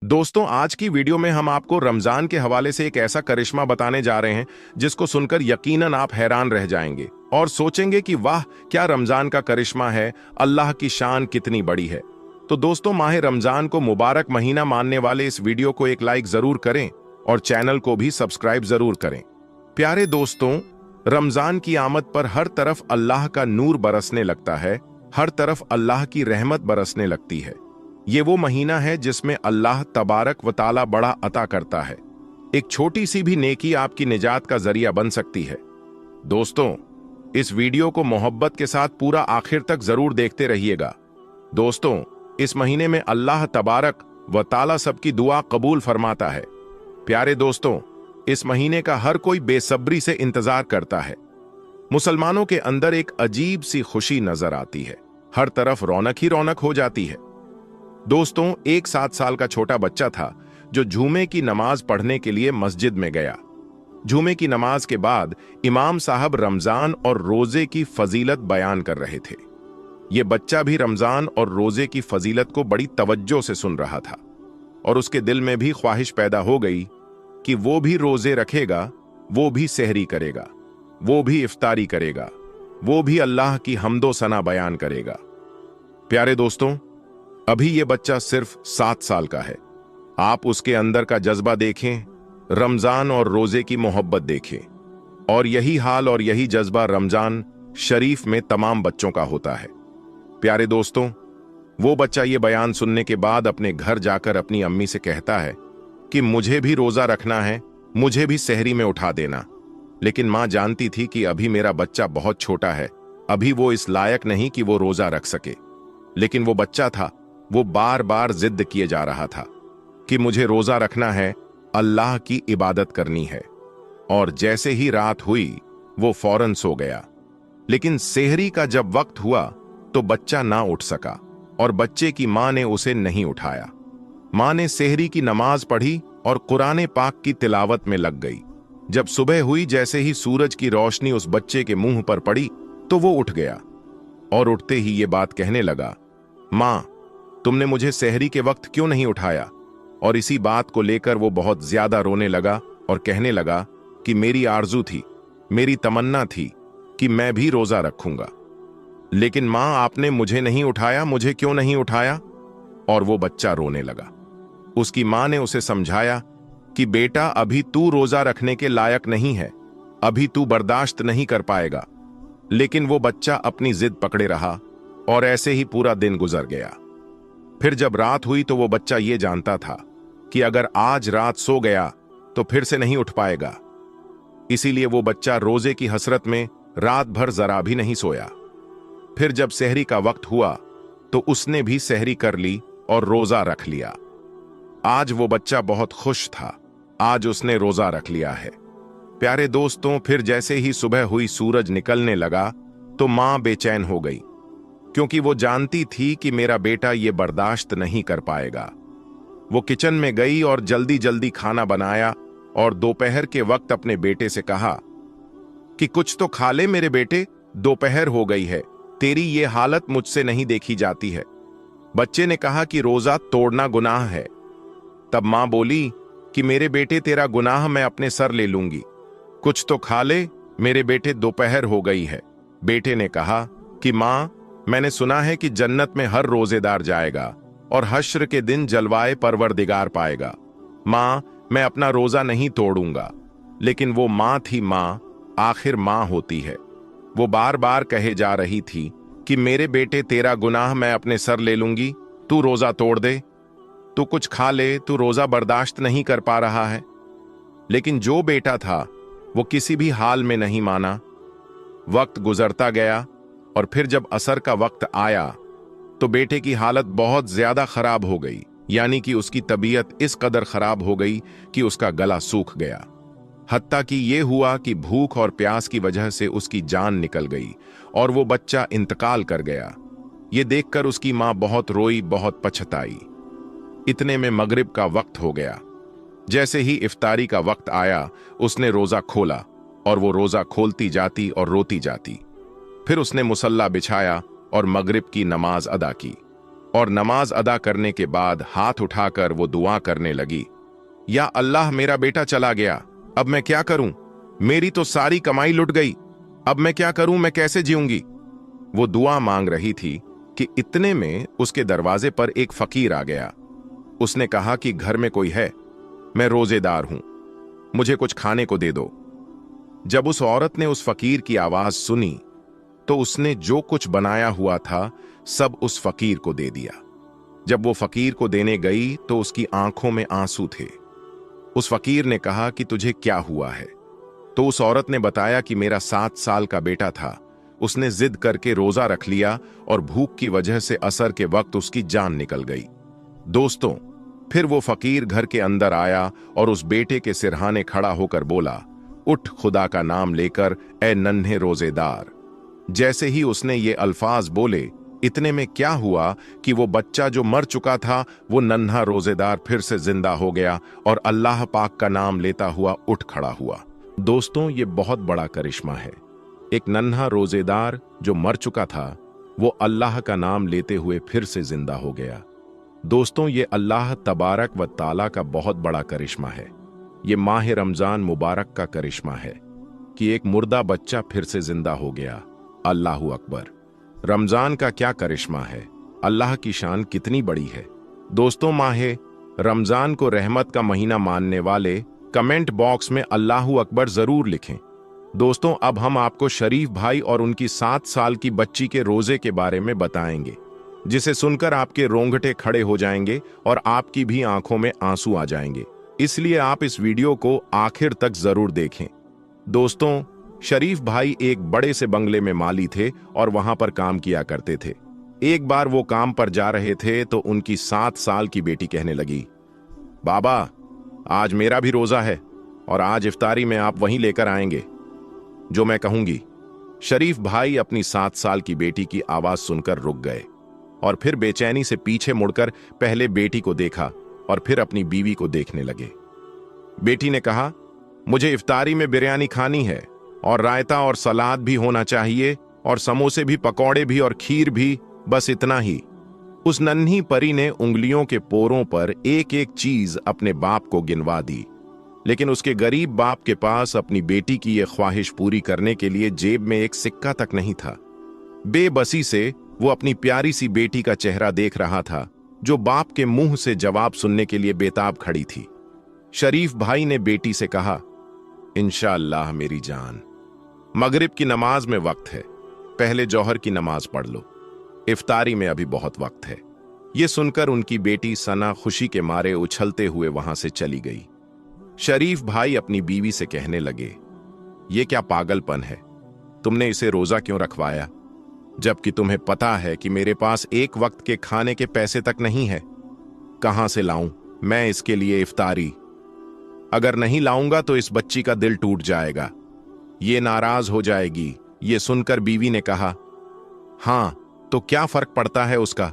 दोस्तों, आज की वीडियो में हम आपको रमजान के हवाले से एक ऐसा करिश्मा बताने जा रहे हैं जिसको सुनकर यकीनन आप हैरान रह जाएंगे और सोचेंगे कि वाह, क्या रमजान का करिश्मा है, अल्लाह की शान कितनी बड़ी है। तो दोस्तों, माह रमजान को मुबारक महीना मानने वाले इस वीडियो को एक लाइक जरूर करें और चैनल को भी सब्सक्राइब जरूर करें। प्यारे दोस्तों, रमजान की आमद पर हर तरफ अल्लाह का नूर बरसने लगता है, हर तरफ अल्लाह की रहमत बरसने लगती है। ये वो महीना है जिसमें अल्लाह तबारक व ताला बड़ा अता करता है। एक छोटी सी भी नेकी आपकी निजात का जरिया बन सकती है। दोस्तों, इस वीडियो को मोहब्बत के साथ पूरा आखिर तक जरूर देखते रहिएगा। दोस्तों, इस महीने में अल्लाह तबारक व ताला सबकी दुआ कबूल फरमाता है। प्यारे दोस्तों, इस महीने का हर कोई बेसब्री से इंतजार करता है। मुसलमानों के अंदर एक अजीब सी खुशी नजर आती है, हर तरफ रौनक ही रौनक हो जाती है। दोस्तों, एक 7 साल का छोटा बच्चा था जो जुमे की नमाज पढ़ने के लिए मस्जिद में गया। जुमे की नमाज के बाद इमाम साहब रमजान और रोजे की फजीलत बयान कर रहे थे। यह बच्चा भी रमजान और रोजे की फजीलत को बड़ी तवज्जो से सुन रहा था और उसके दिल में भी ख्वाहिश पैदा हो गई कि वो भी रोजे रखेगा, वो भी सहरी करेगा, वो भी इफ्तारी करेगा, वो भी अल्लाह की हम्दो सना बयान करेगा। प्यारे दोस्तों, अभी ये बच्चा सिर्फ 7 साल का है। आप उसके अंदर का जज्बा देखें, रमजान और रोजे की मोहब्बत देखें। और यही हाल और यही जज्बा रमजान शरीफ में तमाम बच्चों का होता है। प्यारे दोस्तों, वो बच्चा ये बयान सुनने के बाद अपने घर जाकर अपनी अम्मी से कहता है कि मुझे भी रोजा रखना है, मुझे भी सहरी में उठा देना। लेकिन मां जानती थी कि अभी मेरा बच्चा बहुत छोटा है, अभी वो इस लायक नहीं कि वो रोजा रख सके। लेकिन वो बच्चा था, वो बार बार जिद किए जा रहा था कि मुझे रोजा रखना है, अल्लाह की इबादत करनी है। और जैसे ही रात हुई वो फौरन सो गया। लेकिन सेहरी का जब वक्त हुआ तो बच्चा ना उठ सका और बच्चे की मां ने उसे नहीं उठाया। मां ने सेहरी की नमाज पढ़ी और कुरान पाक की तिलावत में लग गई। जब सुबह हुई, जैसे ही सूरज की रोशनी उस बच्चे के मुंह पर पड़ी तो वो उठ गया और उठते ही ये बात कहने लगा, मां, तुमने मुझे सहरी के वक्त क्यों नहीं उठाया? और इसी बात को लेकर वो बहुत ज्यादा रोने लगा और कहने लगा कि मेरी आरजू थी, मेरी तमन्ना थी कि मैं भी रोजा रखूंगा, लेकिन मां, आपने मुझे नहीं उठाया, मुझे क्यों नहीं उठाया? और वो बच्चा रोने लगा। उसकी मां ने उसे समझाया कि बेटा, अभी तू रोजा रखने के लायक नहीं है, अभी तू बर्दाश्त नहीं कर पाएगा। लेकिन वो बच्चा अपनी जिद पकड़े रहा और ऐसे ही पूरा दिन गुजर गया। फिर जब रात हुई तो वो बच्चा ये जानता था कि अगर आज रात सो गया तो फिर से नहीं उठ पाएगा। इसीलिए वो बच्चा रोजे की हसरत में रात भर जरा भी नहीं सोया। फिर जब सहरी का वक्त हुआ तो उसने भी सहरी कर ली और रोजा रख लिया। आज वो बच्चा बहुत खुश था, आज उसने रोजा रख लिया है। प्यारे दोस्तों, फिर जैसे ही सुबह हुई, सूरज निकलने लगा तो मां बेचैन हो गई, क्योंकि वो जानती थी कि मेरा बेटा ये बर्दाश्त नहीं कर पाएगा। वो किचन में गई और जल्दी जल्दी खाना बनाया और दोपहर के वक्त अपने बेटे से कहा कि कुछ तो खा ले मेरे बेटे, दोपहर हो गई है, तेरी ये हालत मुझसे नहीं देखी जाती है। बच्चे ने कहा कि रोजा तोड़ना गुनाह है। तब मां बोली कि मेरे बेटे, तेरा गुनाह मैं अपने सर ले लूंगी, कुछ तो खा ले मेरे बेटे, दोपहर हो गई है। बेटे ने कहा कि मां, मैंने सुना है कि जन्नत में हर रोजेदार जाएगा और हश्र के दिन जलवाए परवरदिगार पाएगा। मां, मैं अपना रोजा नहीं तोड़ूंगा। लेकिन वो मां थी मां, आखिर मां होती है। वो बार बार कहे जा रही थी कि मेरे बेटे, तेरा गुनाह मैं अपने सर ले लूंगी, तू रोजा तोड़ दे, तू कुछ खा ले, तू रोजा बर्दाश्त नहीं कर पा रहा है। लेकिन जो बेटा था वो किसी भी हाल में नहीं माना। वक्त गुजरता गया और फिर जब असर का वक्त आया तो बेटे की हालत बहुत ज्यादा खराब हो गई, यानी कि उसकी तबीयत इस कदर खराब हो गई कि उसका गला सूख गया। हत्ता कि ये हुआ कि भूख और प्यास की वजह से उसकी जान निकल गई और वो बच्चा इंतकाल कर गया। ये देखकर उसकी मां बहुत रोई, बहुत पछताई। इतने में मगरिब का वक्त हो गया। जैसे ही इफ्तारी का वक्त आया, उसने रोजा खोला और वो रोजा खोलती जाती और रोती जाती। फिर उसने मुसल्ला बिछाया और मगरिब की नमाज अदा की, और नमाज अदा करने के बाद हाथ उठाकर वो दुआ करने लगी, या अल्लाह, मेरा बेटा चला गया, अब मैं क्या करूं? मेरी तो सारी कमाई लुट गई, अब मैं क्या करूं? मैं कैसे जीऊंगी? वो दुआ मांग रही थी कि इतने में उसके दरवाजे पर एक फकीर आ गया। उसने कहा कि घर में कोई है? मैं रोजेदार हूं, मुझे कुछ खाने को दे दो। जब उस औरत ने उस फकीर की आवाज सुनी तो उसने जो कुछ बनाया हुआ था सब उस फकीर को दे दिया। जब वो फकीर को देने गई तो उसकी आंखों में आंसू थे। उस फकीर ने कहा कि तुझे क्या हुआ है? तो उस औरत ने बताया कि मेरा 7 साल का बेटा था, उसने जिद करके रोजा रख लिया और भूख की वजह से असर के वक्त उसकी जान निकल गई। दोस्तों, फिर वो फकीर घर के अंदर आया और उस बेटे के सिरहाने खड़ा होकर बोला, उठ खुदा का नाम लेकर, ए नन्हे रोजेदार। जैसे ही उसने ये अल्फाज बोले, इतने में क्या हुआ कि वो बच्चा जो मर चुका था, वो नन्हा रोजेदार फिर से जिंदा हो गया और अल्लाह पाक का नाम लेता हुआ उठ खड़ा हुआ। दोस्तों, ये बहुत बड़ा करिश्मा है। एक नन्हा रोजेदार जो मर चुका था, वो अल्लाह का नाम लेते हुए फिर से जिंदा हो गया। दोस्तों, ये अल्लाह तबारक व ताला का बहुत बड़ा करिश्मा है। ये माह रमजान मुबारक का करिश्मा है कि एक मुर्दा बच्चा फिर से जिंदा हो गया। अल्लाहू अकबर। रमजान का क्या करिश्मा है, अल्लाह की शान कितनी बड़ी है। दोस्तों, माह रमजान को रहमत का महीना मानने वाले कमेंट बॉक्स में अल्लाहू अकबर जरूर लिखें। दोस्तों, अब हम आपको शरीफ भाई और उनकी 7 साल की बच्ची के रोजे के बारे में बताएंगे, जिसे सुनकर आपके रोंगटे खड़े हो जाएंगे और आपकी भी आंखों में आंसू आ जाएंगे। इसलिए आप इस वीडियो को आखिर तक जरूर देखें। दोस्तों, शरीफ भाई एक बड़े से बंगले में माली थे और वहां पर काम किया करते थे। एक बार वो काम पर जा रहे थे तो उनकी 7 साल की बेटी कहने लगी, बाबा, आज मेरा भी रोजा है और आज इफ्तारी में आप वहीं लेकर आएंगे जो मैं कहूंगी। शरीफ भाई अपनी 7 साल की बेटी की आवाज सुनकर रुक गए और फिर बेचैनी से पीछे मुड़कर पहले बेटी को देखा और फिर अपनी बीवी को देखने लगे। बेटी ने कहा, मुझे इफ्तारी में बिरयानी खानी है और रायता और सलाद भी होना चाहिए और समोसे भी, पकौड़े भी और खीर भी, बस इतना ही। उस नन्ही परी ने उंगलियों के पोरों पर एक एक चीज अपने बाप को गिनवा दी, लेकिन उसके गरीब बाप के पास अपनी बेटी की यह ख्वाहिश पूरी करने के लिए जेब में एक सिक्का तक नहीं था। बेबसी से वो अपनी प्यारी सी बेटी का चेहरा देख रहा था, जो बाप के मुंह से जवाब सुनने के लिए बेताब खड़ी थी। शरीफ भाई ने बेटी से कहा, इंशाअल्लाह मेरी जान, मगरिब की नमाज में वक्त है, पहले जौहर की नमाज पढ़ लो, इफ्तारी में अभी बहुत वक्त है। यह सुनकर उनकी बेटी सना खुशी के मारे उछलते हुए वहां से चली गई। शरीफ भाई अपनी बीवी से कहने लगे, यह क्या पागलपन है, तुमने इसे रोजा क्यों रखवाया, जबकि तुम्हें पता है कि मेरे पास एक वक्त के खाने के पैसे तक नहीं है। कहां से लाऊं मैं इसके लिए इफ्तारी? अगर नहीं लाऊंगा तो इस बच्ची का दिल टूट जाएगा, ये नाराज हो जाएगी। ये सुनकर बीवी ने कहा, हां, तो क्या फर्क पड़ता है उसका,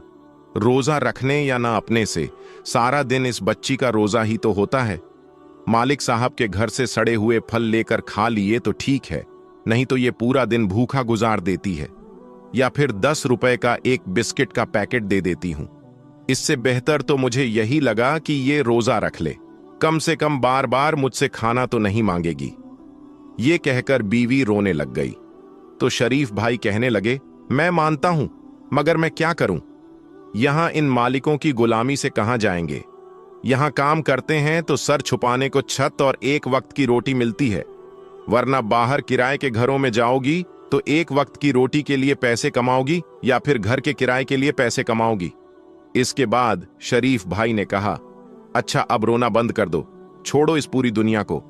रोजा रखने या ना अपने से, सारा दिन इस बच्ची का रोजा ही तो होता है। मालिक साहब के घर से सड़े हुए फल लेकर खा लिए तो ठीक है, नहीं तो ये पूरा दिन भूखा गुजार देती है, या फिर 10 रुपए का एक बिस्किट का पैकेट दे देती हूं। इससे बेहतर तो मुझे यही लगा कि ये रोजा रख ले, कम से कम बार बार मुझसे खाना तो नहीं मांगेगी। ये कहकर बीवी रोने लग गई। तो शरीफ भाई कहने लगे, मैं मानता हूं, मगर मैं क्या करूं, यहां इन मालिकों की गुलामी से कहां जाएंगे। यहां काम करते हैं तो सर छुपाने को छत और एक वक्त की रोटी मिलती है, वरना बाहर किराए के घरों में जाओगी तो एक वक्त की रोटी के लिए पैसे कमाओगी या फिर घर के किराए के लिए पैसे कमाओगी। इसके बाद शरीफ भाई ने कहा, अच्छा अब रोना बंद कर दो, छोड़ो इस पूरी दुनिया को,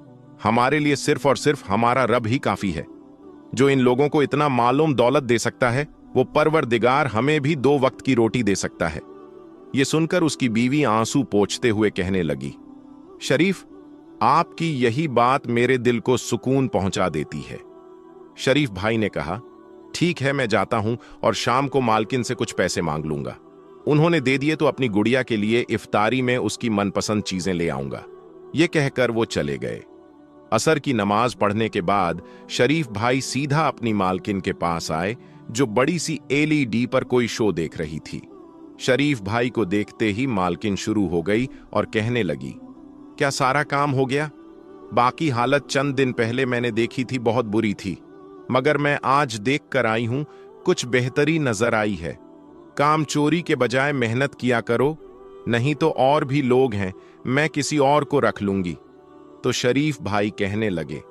हमारे लिए सिर्फ और सिर्फ हमारा रब ही काफी है। जो इन लोगों को इतना मालूम दौलत दे सकता है, वो परवरदिगार हमें भी 2 वक्त की रोटी दे सकता है। ये सुनकर उसकी बीवी आंसू पोंछते हुए कहने लगी, शरीफ, आपकी यही बात मेरे दिल को सुकून पहुंचा देती है। शरीफ भाई ने कहा, ठीक है, मैं जाता हूं और शाम को मालकिन से कुछ पैसे मांग लूंगा। उन्होंने दे दिए तो अपनी गुड़िया के लिए इफ्तारी में उसकी मनपसंद चीजें ले आऊंगा। ये कहकर वो चले गए। असर की नमाज पढ़ने के बाद शरीफ भाई सीधा अपनी मालकिन के पास आए, जो बड़ी सी एलईडी पर कोई शो देख रही थी। शरीफ भाई को देखते ही मालकिन शुरू हो गई और कहने लगी, क्या सारा काम हो गया? बाकी हालत चंद दिन पहले मैंने देखी थी, बहुत बुरी थी, मगर मैं आज देख कर आई हूं, कुछ बेहतरी नजर आई है। काम चोरी के बजाय मेहनत किया करो, नहीं तो और भी लोग हैं, मैं किसी और को रख लूंगी। तो शरीफ भाई कहने लगे,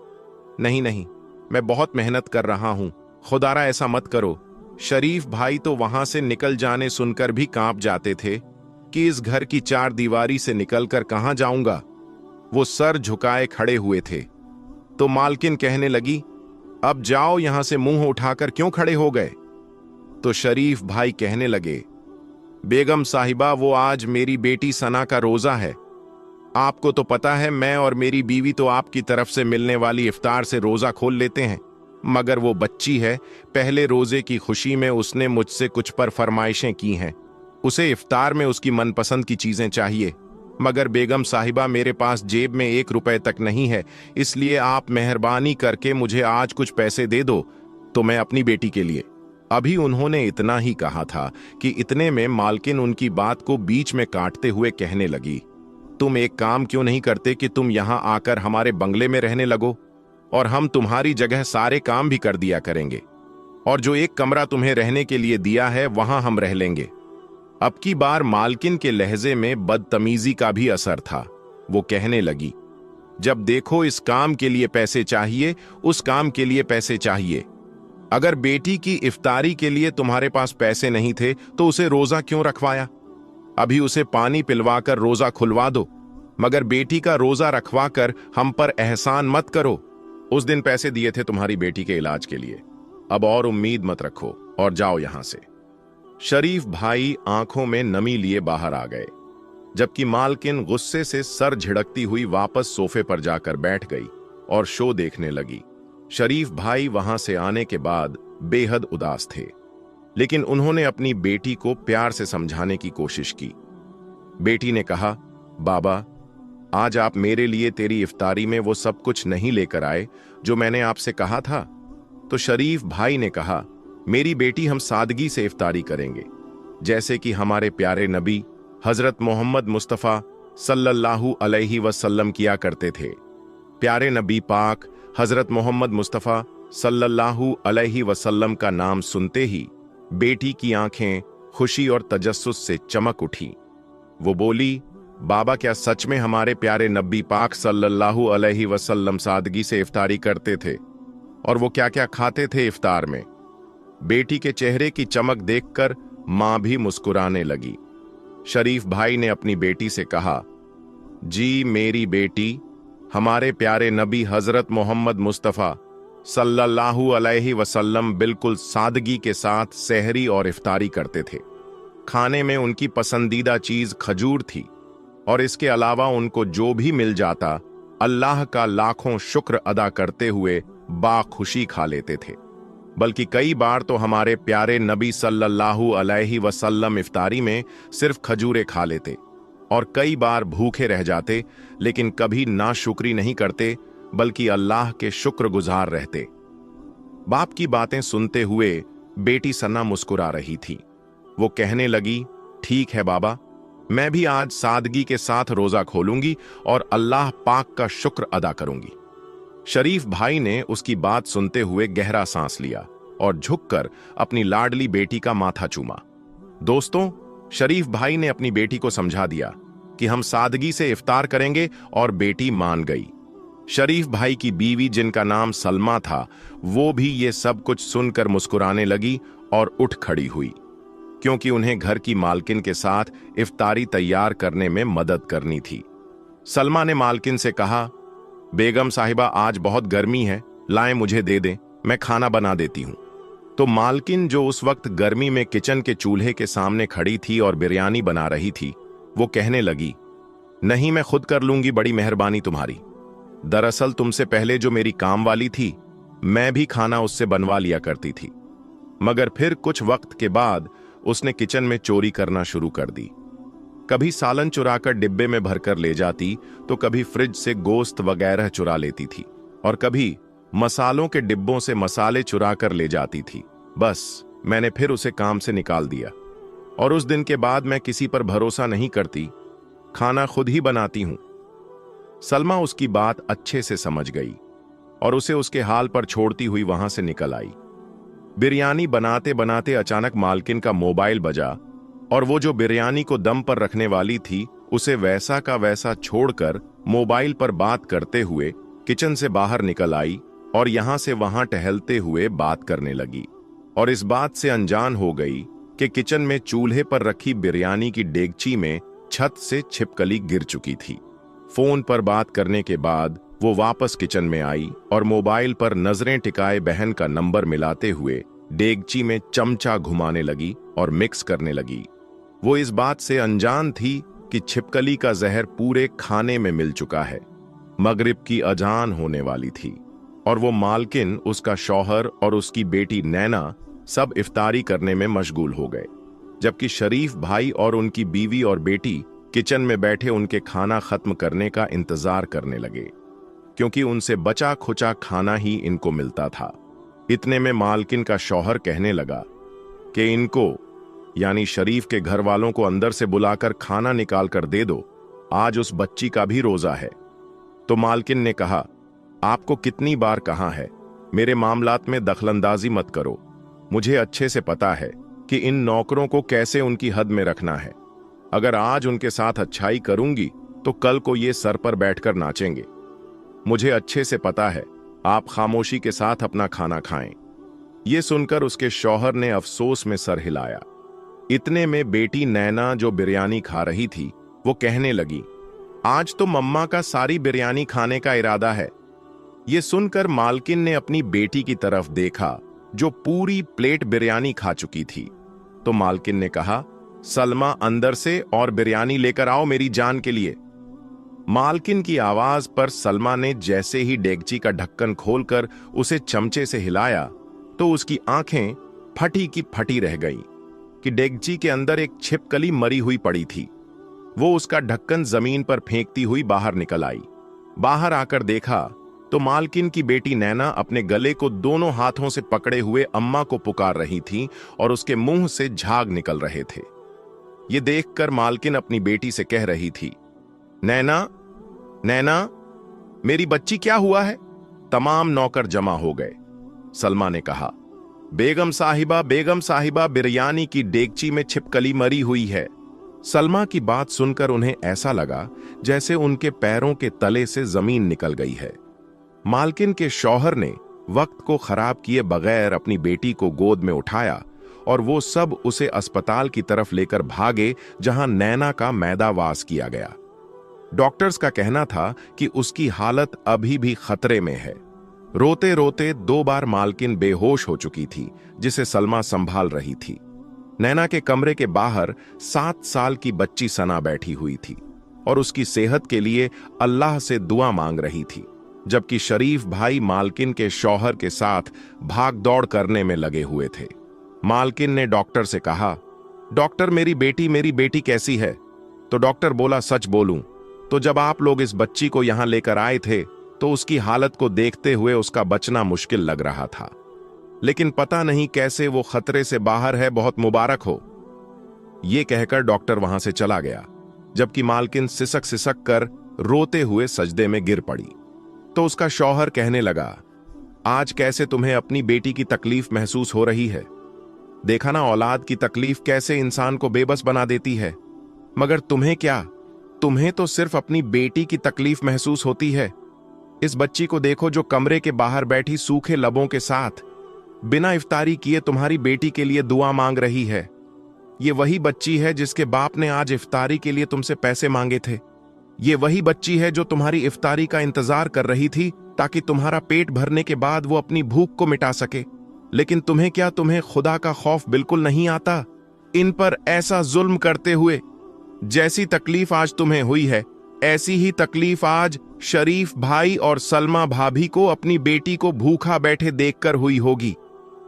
नहीं नहीं, मैं बहुत मेहनत कर रहा हूं, खुदारा ऐसा मत करो। शरीफ भाई तो वहां से निकल जाने सुनकर भी कांप जाते थे कि इस घर की चार दीवारी से निकलकर कहां जाऊंगा। वो सर झुकाए खड़े हुए थे। तो मालकिन कहने लगी, अब जाओ यहां से, मुंह उठाकर क्यों खड़े हो गए? तो शरीफ भाई कहने लगे, बेगम साहिबा, वो आज मेरी बेटी सना का रोजा है। आपको तो पता है मैं और मेरी बीवी तो आपकी तरफ से मिलने वाली इफ्तार से रोजा खोल लेते हैं, मगर वो बच्ची है, पहले रोजे की खुशी में उसने मुझसे कुछ पर फरमाइशें की हैं। उसे इफ्तार में उसकी मनपसंद की चीजें चाहिए, मगर बेगम साहिबा मेरे पास जेब में 1 रुपए तक नहीं है, इसलिए आप मेहरबानी करके मुझे आज कुछ पैसे दे दो तो मैं अपनी बेटी के लिए। अभी उन्होंने इतना ही कहा था कि इतने में मालकिन उनकी बात को बीच में काटते हुए कहने लगी, तुम एक काम क्यों नहीं करते कि तुम यहां आकर हमारे बंगले में रहने लगो और हम तुम्हारी जगह सारे काम भी कर दिया करेंगे, और जो एक कमरा तुम्हें रहने के लिए दिया है वहां हम रह लेंगे। अब की बार मालकिन के लहजे में बदतमीजी का भी असर था। वो कहने लगी, जब देखो इस काम के लिए पैसे चाहिए, उस काम के लिए पैसे चाहिए। अगर बेटी की इफ्तारी के लिए तुम्हारे पास पैसे नहीं थे तो उसे रोजा क्यों रखवाया? अभी उसे पानी पिलवाकर रोजा खुलवा दो, मगर बेटी का रोजा रखवाकर हम पर एहसान मत करो। उस दिन पैसे दिए थे तुम्हारी बेटी के इलाज के लिए, अब और उम्मीद मत रखो और जाओ यहां से। शरीफ भाई आंखों में नमी लिए बाहर आ गए, जबकि मालकिन गुस्से से सर झिड़कती हुई वापस सोफे पर जाकर बैठ गई और शो देखने लगी। शरीफ भाई वहां से आने के बाद बेहद उदास थे, लेकिन उन्होंने अपनी बेटी को प्यार से समझाने की कोशिश की। बेटी ने कहा, बाबा, आज आप मेरे लिए तेरी इफ्तारी में वो सब कुछ नहीं लेकर आए जो मैंने आपसे कहा था। तो शरीफ भाई ने कहा, मेरी बेटी, हम सादगी से इफ्तारी करेंगे, जैसे कि हमारे प्यारे नबी हजरत मोहम्मद मुस्तफ़ा सल्लल्लाहु अलैहि वसल्लम किया करते थे। प्यारे नबी पाक हजरत मोहम्मद मुस्तफ़ा सल्लल्लाहु अलैहि वसल्लम का नाम सुनते ही बेटी की आंखें खुशी और तजस्सुस से चमक उठी। वो बोली, बाबा, क्या सच में हमारे प्यारे नबी पाक सल्लल्लाहु अलैहि वसल्लम सादगी से इफ्तारी करते थे? और वो क्या क्या खाते थे इफ्तार में? बेटी के चेहरे की चमक देखकर मां भी मुस्कुराने लगी। शरीफ भाई ने अपनी बेटी से कहा, जी मेरी बेटी, हमारे प्यारे नबी हजरत मोहम्मद मुस्तफ़ा सल्लल्लाहु अलैहि वसल्लम बिल्कुल सादगी के साथ सहरी और इफ्तारी करते थे। खाने में उनकी पसंदीदा चीज खजूर थी, और इसके अलावा उनको जो भी मिल जाता अल्लाह का लाखों शुक्र अदा करते हुए बाखुशी खा लेते थे। बल्कि कई बार तो हमारे प्यारे नबी सल्लल्लाहु अलैहि वसल्लम इफ्तारी में सिर्फ खजूरें खा लेते और कई बार भूखे रह जाते, लेकिन कभी नाशुक्री नहीं करते, बल्कि अल्लाह के शुक्रगुजार रहते। बाप की बातें सुनते हुए बेटी सना मुस्कुरा रही थी। वो कहने लगी, ठीक है बाबा, मैं भी आज सादगी के साथ रोजा खोलूंगी और अल्लाह पाक का शुक्र अदा करूंगी। शरीफ भाई ने उसकी बात सुनते हुए गहरा सांस लिया और झुककर अपनी लाडली बेटी का माथा चूमा। दोस्तों, शरीफ भाई ने अपनी बेटी को समझा दिया कि हम सादगी से इफ्तार करेंगे और बेटी मान गई। शरीफ भाई की बीवी, जिनका नाम सलमा था, वो भी ये सब कुछ सुनकर मुस्कुराने लगी और उठ खड़ी हुई, क्योंकि उन्हें घर की मालकिन के साथ इफ्तारी तैयार करने में मदद करनी थी। सलमा ने मालकिन से कहा, बेगम साहिबा, आज बहुत गर्मी है, लाएं मुझे दे दें, मैं खाना बना देती हूं। तो मालकिन, जो उस वक्त गर्मी में किचन के चूल्हे के सामने खड़ी थी और बिरयानी बना रही थी, वो कहने लगी, नहीं, मैं खुद कर लूंगी, बड़ी मेहरबानी तुम्हारी। दरअसल तुमसे पहले जो मेरी काम वाली थी, मैं भी खाना उससे बनवा लिया करती थी, मगर फिर कुछ वक्त के बाद उसने किचन में चोरी करना शुरू कर दी। कभी सालन चुराकर डिब्बे में भरकर ले जाती तो कभी फ्रिज से गोश्त वगैरह चुरा लेती थी और कभी मसालों के डिब्बों से मसाले चुरा कर ले जाती थी। बस मैंने फिर उसे काम से निकाल दिया और उस दिन के बाद मैं किसी पर भरोसा नहीं करती, खाना खुद ही बनाती हूं। सलमा उसकी बात अच्छे से समझ गई और उसे उसके हाल पर छोड़ती हुई वहां से निकल आई। बिरयानी बनाते बनाते अचानक मालकिन का मोबाइल बजा और वो जो बिरयानी को दम पर रखने वाली थी उसे वैसा का वैसा छोड़कर मोबाइल पर बात करते हुए किचन से बाहर निकल आई और यहां से वहां टहलते हुए बात करने लगी और इस बात से अनजान हो गई कि किचन में चूल्हे पर रखी बिरयानी की डेगची में छत से छिपकली गिर चुकी थी। फोन पर बात करने के बाद वो वापस किचन में आई और मोबाइल पर नजरें टिकाए बहन का नंबर मिलाते हुए डेगची में चमचा घुमाने लगी और मिक्स करने लगी। वो इस बात से अनजान थी कि छिपकली का जहर पूरे खाने में मिल चुका है। मगरिब की अजान होने वाली थी और वो मालकिन, उसका शौहर और उसकी बेटी नैना सब इफ्तारी करने में मशगूल हो गए, जबकि शरीफ भाई और उनकी बीवी और बेटी किचन में बैठे उनके खाना खत्म करने का इंतजार करने लगे, क्योंकि उनसे बचा खुचा खाना ही इनको मिलता था। इतने में मालकिन का शौहर कहने लगा कि इनको यानी शरीफ के घर वालों को अंदर से बुलाकर खाना निकाल कर दे दो, आज उस बच्ची का भी रोजा है। तो मालकिन ने कहा, आपको कितनी बार कहा है मेरे मामलात में दखलंदाजी मत करो। मुझे अच्छे से पता है कि इन नौकरों को कैसे उनकी हद में रखना है। अगर आज उनके साथ अच्छाई करूंगी तो कल को ये सर पर बैठकर नाचेंगे। मुझे अच्छे से पता है, आप खामोशी के साथ अपना खाना खाएं। ये सुनकर उसके शौहर ने अफसोस में सर हिलाया। इतने में बेटी नैना जो बिरयानी खा रही थी वो कहने लगी, आज तो मम्मा का सारी बिरयानी खाने का इरादा है। ये सुनकर मालकिन ने अपनी बेटी की तरफ देखा जो पूरी प्लेट बिरयानी खा चुकी थी। तो मालकिन ने कहा, सलमा अंदर से और बिरयानी लेकर आओ मेरी जान के लिए। मालकिन की आवाज पर सलमा ने जैसे ही डेगची का ढक्कन खोलकर उसे चमचे से हिलाया तो उसकी आंखें फटी की फटी रह गईं कि डेगची के अंदर एक छिपकली मरी हुई पड़ी थी। वो उसका ढक्कन जमीन पर फेंकती हुई बाहर निकल आई। बाहर आकर देखा तो मालकिन की बेटी नैना अपने गले को दोनों हाथों से पकड़े हुए अम्मा को पुकार रही थी और उसके मुंह से झाग निकल रहे थे। ये देखकर मालकिन अपनी बेटी से कह रही थी, नैना, नैना, मेरी बच्ची क्या हुआ है? तमाम नौकर जमा हो गए। सलमा ने कहा, बेगम साहिबा, बिरयानी की डेगची में छिपकली मरी हुई है। सलमा की बात सुनकर उन्हें ऐसा लगा जैसे उनके पैरों के तले से जमीन निकल गई है। मालकिन के शौहर ने वक्त को खराब किए बगैर अपनी बेटी को गोद में उठाया और वो सब उसे अस्पताल की तरफ लेकर भागे जहां नैना का मैदावास किया गया। डॉक्टर्स का कहना था कि उसकी हालत अभी भी खतरे में है। रोते रोते 2 बार मालकिन बेहोश हो चुकी थी, जिसे सलमा संभाल रही थी। नैना के कमरे के बाहर 7 साल की बच्ची सना बैठी हुई थी और उसकी सेहत के लिए अल्लाह से दुआ मांग रही थी, जबकि शरीफ भाई मालकिन के शौहर के साथ भाग दौड़ करने में लगे हुए थे। मालकिन ने डॉक्टर से कहा, डॉक्टर मेरी बेटी कैसी है? तो डॉक्टर बोला, सच बोलूं तो जब आप लोग इस बच्ची को यहां लेकर आए थे तो उसकी हालत को देखते हुए उसका बचना मुश्किल लग रहा था, लेकिन पता नहीं कैसे वो खतरे से बाहर है, बहुत मुबारक हो। ये कहकर डॉक्टर वहां से चला गया, जबकि मालकिन सिसक सिसक कर रोते हुए सजदे में गिर पड़ी। तो उसका शौहर कहने लगा, आज कैसे तुम्हें अपनी बेटी की तकलीफ महसूस हो रही है? देखा ना, औलाद की तकलीफ कैसे इंसान को बेबस बना देती है। मगर तुम्हें क्या, तुम्हें तो सिर्फ अपनी बेटी की तकलीफ महसूस होती है। इस बच्ची को देखो जो कमरे के बाहर बैठी सूखे लबों के साथ बिना इफ्तारी किए तुम्हारी बेटी के लिए दुआ मांग रही है। ये वही बच्ची है जिसके बाप ने आज इफ्तारी के लिए तुमसे पैसे मांगे थे। ये वही बच्ची है जो तुम्हारी इफ्तारी का इंतजार कर रही थी ताकि तुम्हारा पेट भरने के बाद वो अपनी भूख को मिटा सके। लेकिन तुम्हें क्या, तुम्हें खुदा का खौफ बिल्कुल नहीं आता? इन पर ऐसा जुल्म करते हुए जैसी तकलीफ आज तुम्हें हुई है, ऐसी ही तकलीफ आज शरीफ भाई और सलमा भाभी को अपनी बेटी को भूखा बैठे देखकर हुई होगी।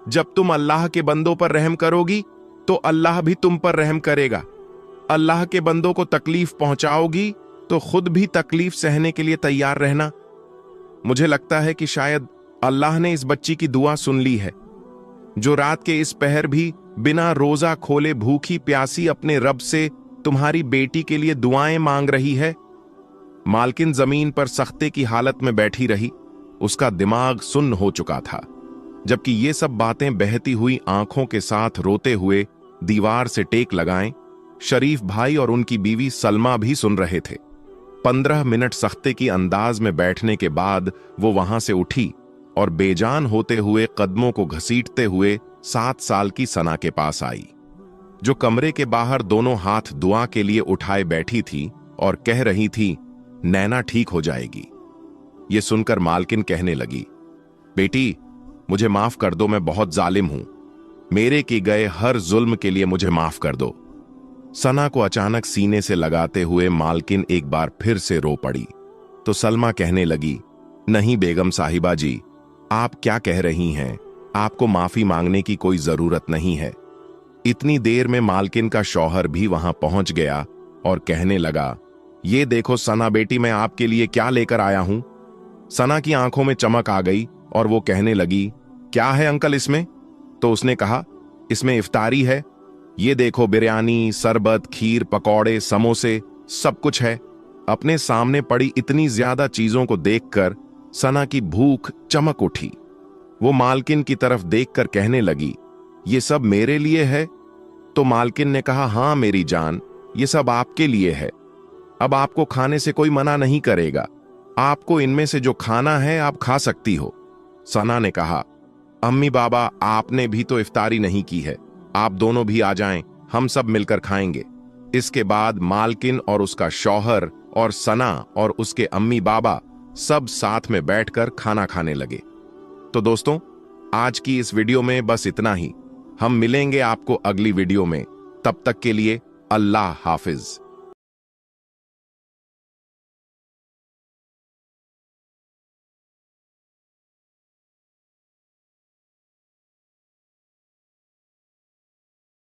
जब तुम अल्लाह के बंदों पर रहम करोगी तो अल्लाह भी तुम पर रहम करेगा। अल्लाह के बंदों को तकलीफ पहुंचाओगी तो खुद भी तकलीफ सहने के लिए तैयार रहना। मुझे लगता है कि शायद अल्लाह ने इस बच्ची की दुआ सुन ली है, जो रात के इस पहर भी बिना रोजा खोले भूखी प्यासी अपने रब से तुम्हारी बेटी के लिए दुआएं मांग रही है। मालकिन जमीन पर सख्ते की हालत में बैठी रही। उसका दिमाग सुन्न हो चुका था, जबकि ये सब बातें बहती हुई आंखों के साथ रोते हुए दीवार से टेक लगाएं शरीफ भाई और उनकी बीवी सलमा भी सुन रहे थे। 15 मिनट सख्ते की अंदाज में बैठने के बाद वो वहां से उठी और बेजान होते हुए कदमों को घसीटते हुए 7 साल की सना के पास आई, जो कमरे के बाहर दोनों हाथ दुआ के लिए उठाए बैठी थी और कह रही थी, नैना ठीक हो जाएगी। ये सुनकर मालकिन कहने लगी, बेटी मुझे माफ कर दो, मैं बहुत जालिम हूं। मेरे किए गए हर जुल्म के लिए मुझे माफ कर दो। सना को अचानक सीने से लगाते हुए मालकिन एक बार फिर से रो पड़ी तो सलमा कहने लगी, नहीं बेगम साहिबा जी, आप क्या कह रही हैं? आपको माफी मांगने की कोई जरूरत नहीं है। इतनी देर में मालकिन का शौहर भी वहां पहुंच गया और कहने लगा, ये देखो सना बेटी, मैं आपके लिए क्या लेकर आया हूं। सना की आंखों में चमक आ गई और वो कहने लगी, क्या है अंकल इसमें? तो उसने कहा, इसमें इफ्तारी है। ये देखो बिरयानी, शरबत, खीर, पकौड़े, समोसे, सब कुछ है। अपने सामने पड़ी इतनी ज्यादा चीजों को देखकर सना की भूख चमक उठी। वो मालकिन की तरफ देखकर कहने लगी, ये सब मेरे लिए है? तो मालकिन ने कहा, हां मेरी जान, ये सब आपके लिए है। अब आपको खाने से कोई मना नहीं करेगा। आपको इनमें से जो खाना है आप खा सकती हो। सना ने कहा, अम्मी बाबा, आपने भी तो इफ्तारी नहीं की है, आप दोनों भी आ जाएं, हम सब मिलकर खाएंगे। इसके बाद मालकिन और उसका शौहर और सना और उसके अम्मी बाबा सब साथ में बैठकर खाना खाने लगे। तो दोस्तों, आज की इस वीडियो में बस इतना ही। हम मिलेंगे आपको अगली वीडियो में। तब तक के लिए अल्लाह हाफिज।